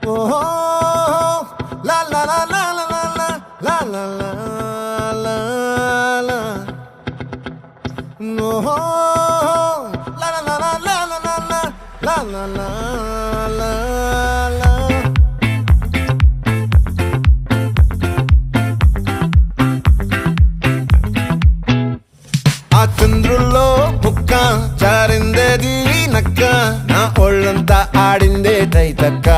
ఓహో లా లా లా లా లా లా లా లా లా లా ఓహో లా లా లా లా లా లా లా లా లా లా లా ఆ చంద్రుల్లో ముక్క జారిందేది నక్క నా ఒళ్ళంతా ఆడిందే తైతక్క